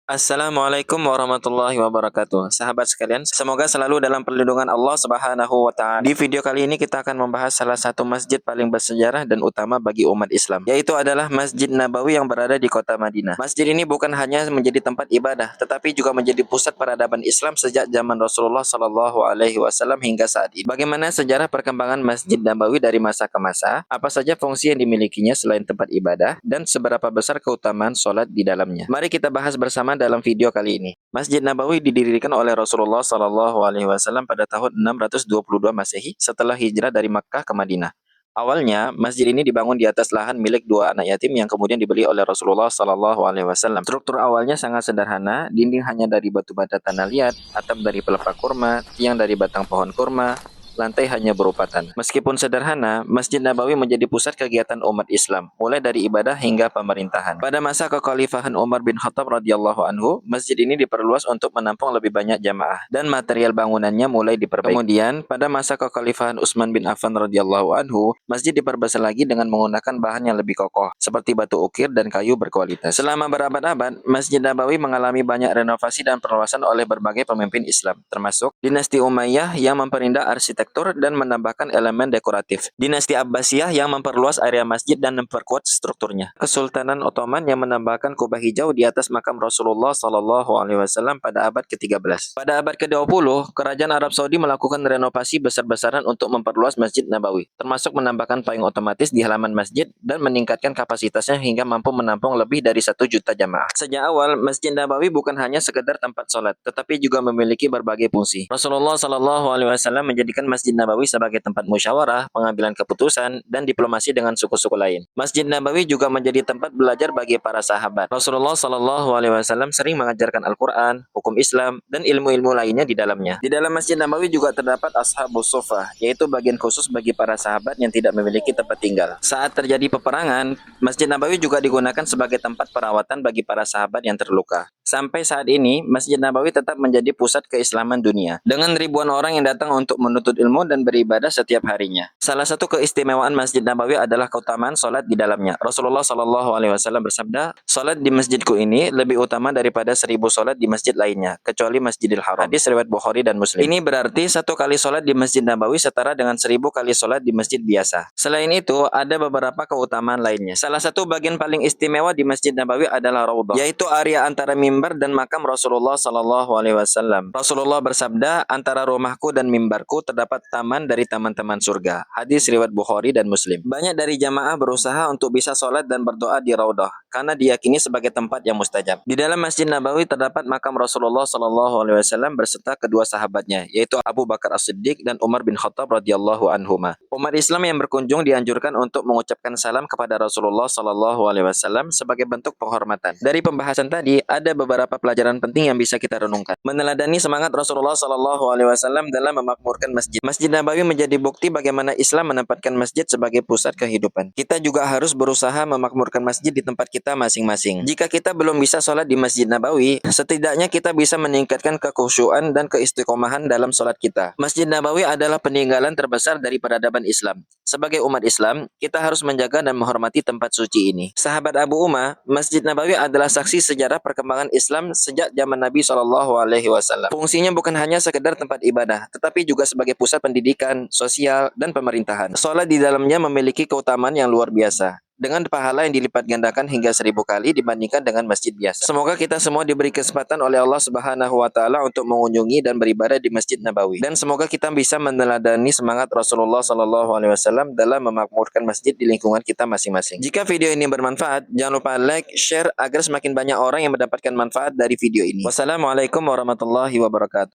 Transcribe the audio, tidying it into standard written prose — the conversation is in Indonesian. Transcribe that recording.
Assalamualaikum warahmatullahi wabarakatuh. Sahabat sekalian, semoga selalu dalam perlindungan Allah Subhanahu wa taala. Di video kali ini kita akan membahas salah satu masjid paling bersejarah dan utama bagi umat Islam, yaitu adalah Masjid Nabawi yang berada di kota Madinah. Masjid ini bukan hanya menjadi tempat ibadah, tetapi juga menjadi pusat peradaban Islam sejak zaman Rasulullah Shallallahu alaihi wasallam hingga saat ini. Bagaimana sejarah perkembangan Masjid Nabawi dari masa ke masa? Apa saja fungsi yang dimilikinya selain tempat ibadah dan seberapa besar keutamaan sholat di dalamnya? Mari kita bahas bersama dalam video kali ini. Masjid Nabawi didirikan oleh Rasulullah Shallallahu alaihi wasallam pada tahun 622 Masehi setelah hijrah dari Makkah ke Madinah. Awalnya, masjid ini dibangun di atas lahan milik dua anak yatim yang kemudian dibeli oleh Rasulullah Shallallahu alaihi wasallam. Struktur awalnya sangat sederhana, dinding hanya dari batu bata tanah liat, atap dari pelepah kurma, tiang dari batang pohon kurma, lantai hanya berupa tanah. Meskipun sederhana, Masjid Nabawi menjadi pusat kegiatan umat Islam, mulai dari ibadah hingga pemerintahan. Pada masa kekhalifahan Umar bin Khattab radhiyallahu anhu, masjid ini diperluas untuk menampung lebih banyak jamaah dan material bangunannya mulai diperbaiki. Kemudian, pada masa kekhalifahan Utsman bin Affan radhiyallahu anhu, masjid diperbesar lagi dengan menggunakan bahan yang lebih kokoh, seperti batu ukir dan kayu berkualitas. Selama berabad-abad, Masjid Nabawi mengalami banyak renovasi dan perluasan oleh berbagai pemimpin Islam, termasuk dinasti Umayyah yang memperindah arsitektur dan menambahkan elemen dekoratif. Dinasti Abbasiyah yang memperluas area masjid dan memperkuat strukturnya. Kesultanan Ottoman yang menambahkan kubah hijau di atas makam Rasulullah Shallallahu alaihi wasallam pada abad ke-13. Pada abad ke-20, kerajaan Arab Saudi melakukan renovasi besar-besaran untuk memperluas Masjid Nabawi, termasuk menambahkan payung otomatis di halaman masjid dan meningkatkan kapasitasnya hingga mampu menampung lebih dari 1 juta jamaah. Sejak awal, Masjid Nabawi bukan hanya sekedar tempat sholat, tetapi juga memiliki berbagai fungsi. Rasulullah Shallallahu alaihi wasallam menjadikan Masjid Nabawi sebagai tempat musyawarah, pengambilan keputusan, dan diplomasi dengan suku-suku lain. Masjid Nabawi juga menjadi tempat belajar bagi para sahabat. Rasulullah Shallallahu alaihi wasallam sering mengajarkan Al-Quran, hukum Islam, dan ilmu-ilmu lainnya di dalamnya. Di dalam Masjid Nabawi juga terdapat Ashabus Suffah, yaitu bagian khusus bagi para sahabat yang tidak memiliki tempat tinggal. Saat terjadi peperangan, Masjid Nabawi juga digunakan sebagai tempat perawatan bagi para sahabat yang terluka. Sampai saat ini, Masjid Nabawi tetap menjadi pusat keislaman dunia, dengan ribuan orang yang datang untuk menuntut ilmu dan beribadah setiap harinya. Salah satu keistimewaan Masjid Nabawi adalah keutamaan sholat di dalamnya. Rasulullah Shallallahu alaihi wasallam bersabda, "Sholat di masjidku ini lebih utama daripada 1000 sholat di masjid lainnya, kecuali Masjidil Haram." Hadis riwayat Bukhari dan Muslim. Ini berarti 1 kali sholat di Masjid Nabawi setara dengan 1000 kali sholat di masjid biasa. Selain itu, ada beberapa keutamaan lainnya. Salah satu bagian paling istimewa di Masjid Nabawi adalah Raudhah, yaitu area antara mimbar dan makam Rasulullah Shallallahu alaihi wasallam. Rasulullah bersabda, "Antara rumahku dan mimbarku terdapat taman dari taman-taman surga." Hadis riwayat Bukhari dan Muslim. Banyak dari jamaah berusaha untuk bisa sholat dan berdoa di Raudhah karena diyakini sebagai tempat yang mustajab. Di dalam Masjid Nabawi terdapat makam Rasulullah Shallallahu alaihi wasallam berserta kedua sahabatnya, yaitu Abu Bakar As-Siddiq dan Umar bin Khattab radhiyallahu anhuma. Umat Islam yang berkunjung dianjurkan untuk mengucapkan salam kepada Rasulullah Shallallahu alaihi wasallam sebagai bentuk penghormatan. Dari pembahasan tadi, ada beberapa pelajaran penting yang bisa kita renungkan. Meneladani semangat Rasulullah Shallallahu alaihi wasallam dalam memakmurkan masjid. Masjid Nabawi menjadi bukti bagaimana Islam menempatkan masjid sebagai pusat kehidupan. Kita juga harus berusaha memakmurkan masjid di tempat kita masing-masing. Jika kita belum bisa sholat di Masjid Nabawi, setidaknya kita bisa meningkatkan kekhusyuan dan keistiqomahan dalam sholat kita. Masjid Nabawi adalah peninggalan terbesar dari peradaban Islam. Sebagai umat Islam, kita harus menjaga dan menghormati tempat suci ini. Sahabat Abu Umar, Masjid Nabawi adalah saksi sejarah perkembangan Islam sejak zaman Nabi Shallallahu alaihi wasallam. Fungsinya bukan hanya sekedar tempat ibadah, tetapi juga sebagai pusat pendidikan, sosial, dan pemerintahan. Sholat di dalamnya memiliki keutamaan yang luar biasa, dengan pahala yang dilipat gandakan hingga 1000 kali dibandingkan dengan masjid biasa. Semoga kita semua diberi kesempatan oleh Allah Subhanahu wa taala untuk mengunjungi dan beribadah di Masjid Nabawi. Dan semoga kita bisa meneladani semangat Rasulullah Shallallahu alaihi wasallam dalam memakmurkan masjid di lingkungan kita masing-masing. Jika video ini bermanfaat, jangan lupa like, share agar semakin banyak orang yang mendapatkan manfaat dari video ini. Wassalamualaikum warahmatullahi wabarakatuh.